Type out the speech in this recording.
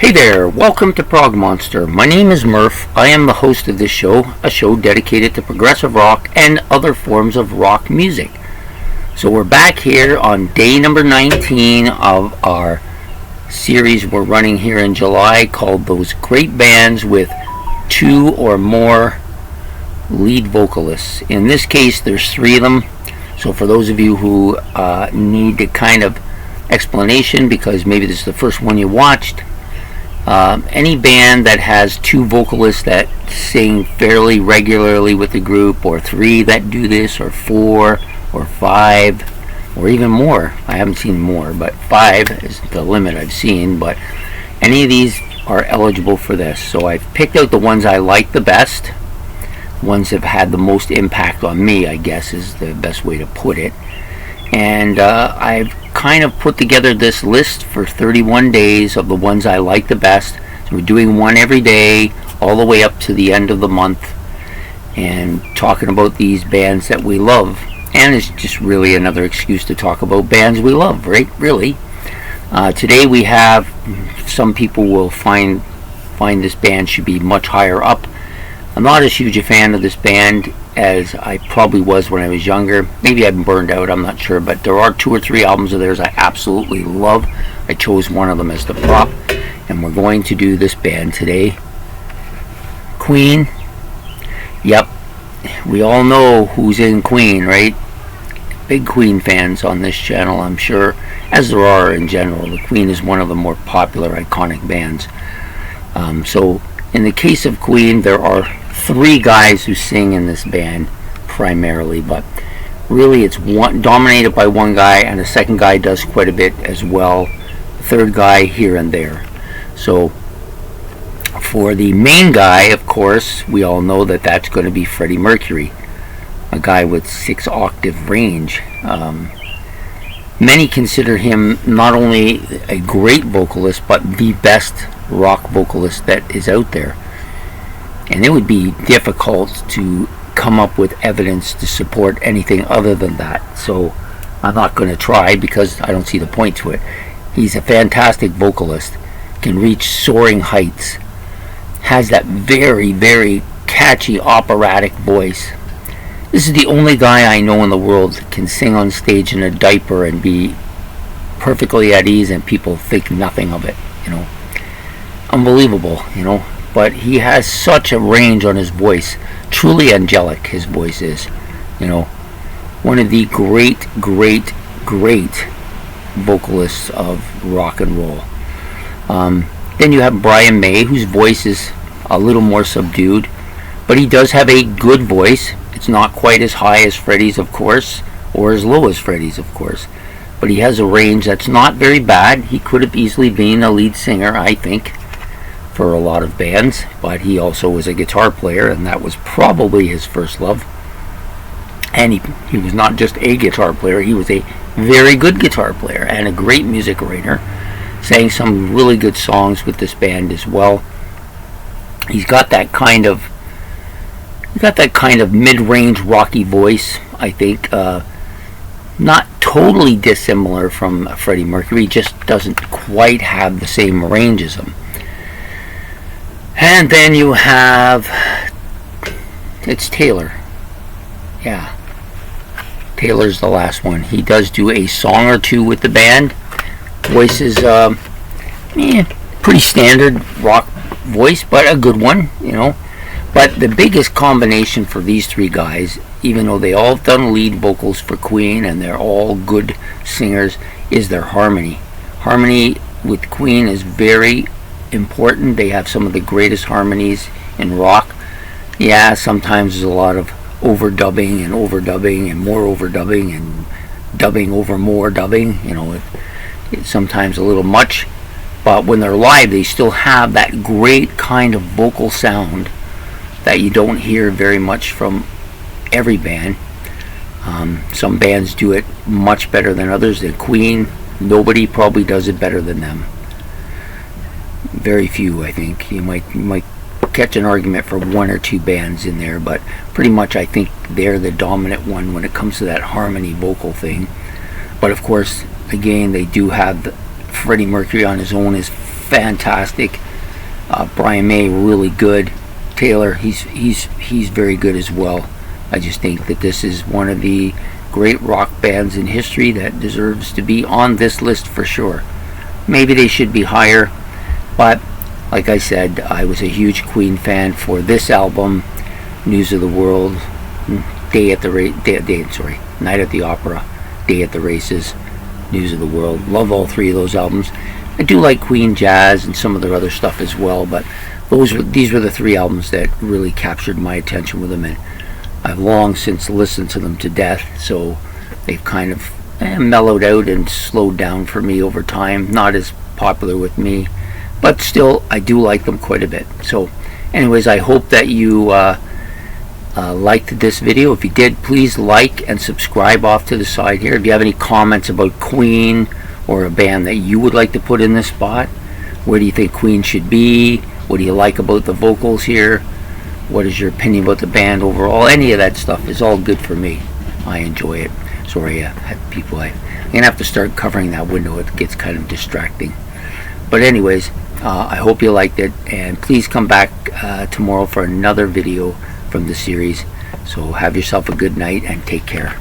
Hey there, welcome to Prog Monster. My name is Murph. I am the host of this show, a show dedicated to progressive rock and other forms of rock music. So we're back here on day number 19 of our series we're running here in July called Those Great Bands with Two or More Lead Vocalists. In this case, there's three of them. So for those of you who need a kind of explanation because maybe this is the first one you watched, any band that has two vocalists that sing fairly regularly with the group, or three that do this, or four, or five, or even more. I haven't seen more, but five is the limit I've seen. But any of these are eligible for this. So I've picked out the ones I like the best, ones that have had the most impact on me, I guess is the best way to put it. And I've kind of put together this list for 31 days of the ones I like the best. So we're doing one every day all the way up to the end of the month and talking about these bands that we love. And it's just really another excuse to talk about bands we love, right? Really. Today we have, some people will find this band should be much higher up. I'm not as huge a fan of this band as I probably was when I was younger. Maybe I'm burned out, I'm not sure, but there are 2 or 3 albums of theirs I absolutely love. I chose one of them as the prop, and we're going to do this band today. Queen. Yep, we all know who's in Queen, right? Big Queen fans on this channel, I'm sure, as there are in general. The Queen is one of the more popular, iconic bands. So in the case of Queen, there are 3 guys who sing in this band primarily, but really it's dominated by one guy, and the second guy does quite a bit as well. The third guy here and there. So for the main guy, of course, we all know that that's going to be Freddie Mercury, a guy with 6-octave range. Many consider him not only a great vocalist, but the best rock vocalist that is out there. And it would be difficult to come up with evidence to support anything other than that. So I'm not going to try because I don't see the point to it. He's a fantastic vocalist, can reach soaring heights, has that very, very catchy operatic voice. This is the only guy I know in the world that can sing on stage in a diaper and be perfectly at ease and people think nothing of it, Unbelievable, But he has such a range on his voice. Truly angelic, his voice is. One of the great, great, great vocalists of rock and roll. Then you have Brian May, whose voice is a little more subdued, but he does have a good voice. It's not quite as high as Freddie's, of course, or as low as Freddie's, of course, but he has a range that's not very bad. He could have easily been a lead singer, I think, for a lot of bands, but he also was a guitar player, and that was probably his first love. And he was not just a guitar player, he was a very good guitar player and a great music writer. Sang some really good songs with this band as well. He's got that kind of mid-range rocky voice, I think. Not totally dissimilar from Freddie Mercury, just doesn't quite have the same range as him. And then you have, it's Taylor. Yeah, Taylor's the last one. He does do a song or two with the band. Voice is pretty standard rock voice, but a good one, But the biggest combination for these 3 guys, even though they all have done lead vocals for Queen and they're all good singers, is their harmony. Harmony with Queen is very important. They have some of the greatest harmonies in rock. Yeah, sometimes there's a lot of overdubbing and more overdubbing and dubbing over more dubbing. It's sometimes a little much, but when they're live, they still have that great kind of vocal sound that you don't hear very much from every band. Some bands do it much better than others. The Queen, nobody probably does it better than them. Very few, I think. You might catch an argument for 1 or 2 bands in there, but pretty much I think they're the dominant one when it comes to that harmony vocal thing. But of course, again, they do have Freddie Mercury on his own is fantastic. Brian May, really good. Taylor, he's very good as well. I just think that this is one of the great rock bands in history that deserves to be on this list for sure. Maybe they should be higher, but like I said, I was a huge Queen fan for this album, News of the World, Night at the Opera, Day at the Races, News of the World. Love all three of those albums. I do like Queen jazz and some of their other stuff as well, but these were the three albums that really captured my attention with them, and I've long since listened to them to death, so they've kind of mellowed out and slowed down for me over time. Not as popular with me, but still I do like them quite a bit. So anyways, I hope that you liked this video. If you did, please like and subscribe off to the side here. If you have any comments about Queen or a band that you would like to put in this spot, where do you think Queen should be? What do you like about the vocals here? What is your opinion about the band overall? Any of that stuff is all good for me. I enjoy it. Sorry, I'm gonna have to start covering that window. It gets kind of distracting. But anyways, I hope you liked it, and please come back tomorrow for another video from the series. So have yourself a good night and take care.